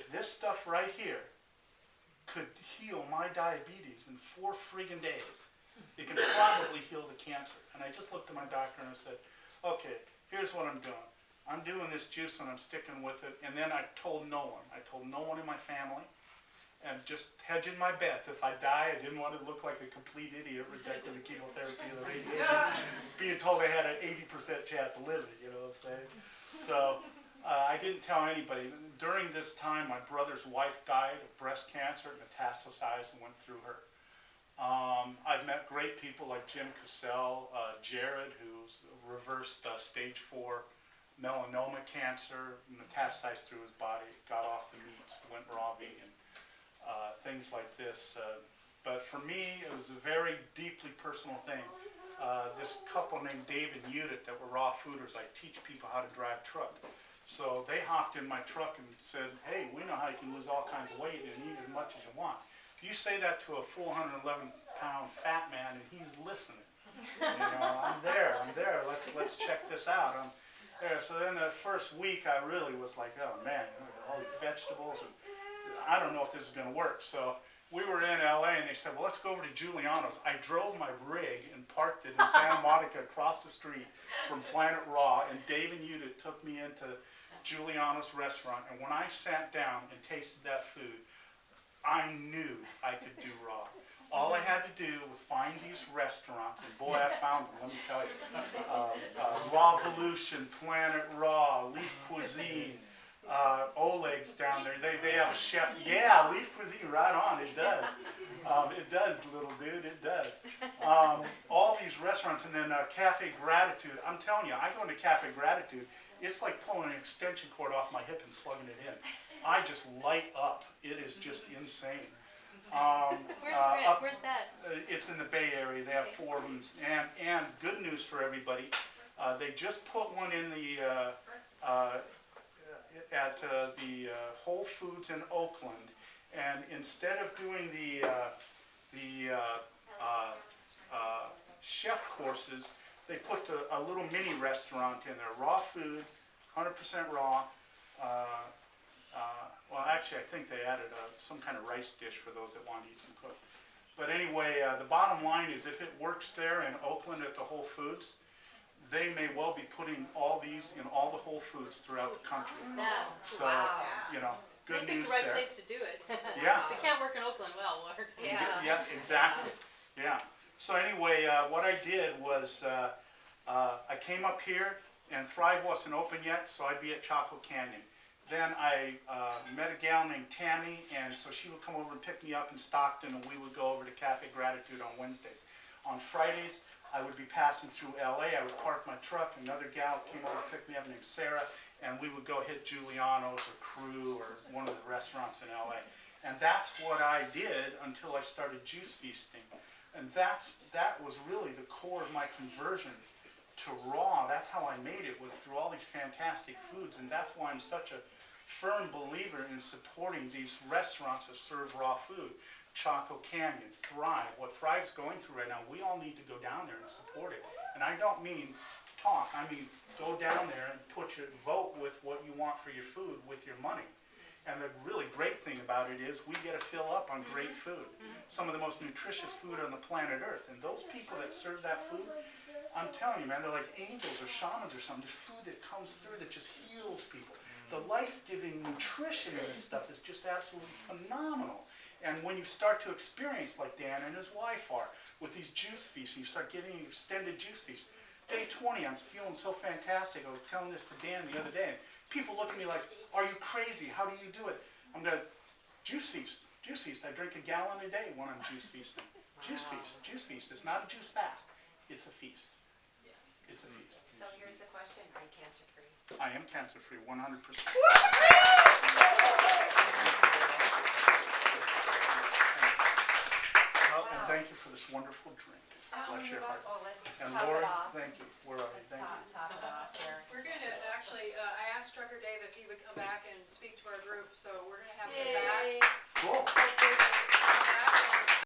if this stuff right here could heal my diabetes in 4 friggin' days, it can probably heal the cancer. And I just looked at my doctor and I said, okay, here's what I'm doing. I'm doing this juice and I'm sticking with it. And then I told no one. I told no one in my family. And just hedging my bets. If I die, I didn't want to look like a complete idiot rejecting the chemotherapy and the radiation, being told I had an 80% chance of living, you know what I'm saying? So I didn't tell anybody. During this time, my brother's wife died of breast cancer, metastasized and went through her. I've met great people like Jim Cassell, Jared, who's reversed stage 4 melanoma cancer, metastasized through his body, got off the meats, went raw vegan. Things like this. But for me, it was a very deeply personal thing. This couple named Dave and Judith that were raw fooders, I teach people how to drive truck. So they hopped in my truck and said, hey, we know how you can lose all kinds of weight and eat as much as you want. You say that to a 411-pound fat man and he's listening. You know, I'm there, let's check this out. I'm there. So then the first week I really was like, oh man, all these vegetables and I don't know if this is going to work. So we were in LA and they said, well, let's go over to Giuliano's. I drove my rig and parked it in Santa Monica across the street from Planet Raw, and Dave and Judith took me into Giuliano's restaurant. And when I sat down and tasted that food, I knew I could do raw. All I had to do was find these restaurants, and boy, I found them, let me tell you. Raw Volution, Planet Raw, Leaf Cuisine, Oleg's down there. They have a chef. Yeah, Leaf Cuisine, right on. It does. It does, little dude. It does. All these restaurants, and then Cafe Gratitude. I'm telling you, I go into Cafe Gratitude. It's like pulling an extension cord off my hip and plugging it in. I just light up. It is just insane. Where's that? It's in the Bay Area. They have 4 of them. And good news for everybody. They just put one in the at the Whole Foods in Oakland, and instead of doing the chef courses, they put a little mini restaurant in there. Raw food, 100% raw. Well, actually, I think they added some kind of rice dish for those that want to eat some cooked. But anyway, the bottom line is, if it works there in Oakland at the Whole Foods, they may well be putting all these in all the Whole Foods throughout the country. That's So, wow. you know, good They news picked the right there. place to do it. Yeah. If it can't work in Oakland, well, work. Yeah. Yeah, exactly. Yeah. So anyway, what I did was I came up here, and Thrive wasn't open yet, so I'd be at Chaco Canyon. Then I met a gal named Tammy, and so she would come over and pick me up in Stockton, and we would go over to Cafe Gratitude on Wednesdays. On Fridays, I would be passing through LA. I would park my truck. Another gal came over to pick me up named Sarah, and we would go hit Giuliano's or Crew or one of the restaurants in LA. And that's what I did until I started juice feasting. And that was really the core of my conversion to raw. That's how I made it, was through all these fantastic foods. And that's why I'm such a firm believer in supporting these restaurants that serve raw food. Chaco Canyon, Thrive. What Thrive's going through right now, we all need to go down there and support it. And I don't mean talk, I mean go down there and vote with what you want for your food with your money. And the really great thing about it is we get to fill up on great food. Some of the most nutritious food on the planet Earth. And those people that serve that food, I'm telling you, man, they're like angels or shamans or something. There's food that comes through that just heals people. The life-giving nutrition in this stuff is just absolutely phenomenal. And when you start to experience, like Dan and his wife are, with these juice feasts, and you start getting extended juice feasts. Day 20, I'm feeling so fantastic. I was telling this to Dan the other day. And people look at me like, are you crazy? How do you do it? I'm going, juice feast. Juice feast. I drink a gallon a day when I'm juice feasting. Juice feast. Juice feast. It's not a juice fast. It's a feast. It's a feast. So here's the question, are you cancer-free? I am cancer-free, 100%. And thank you for this wonderful drink. Bless your heart. Oh, let's And top Lori, it off. thank you. Where are we? Let's Thank you. top it off here. We're going to actually, I asked Trucker Dave if he would come back and speak to our group, so we're going to have him back. Yay. Cool. Come back.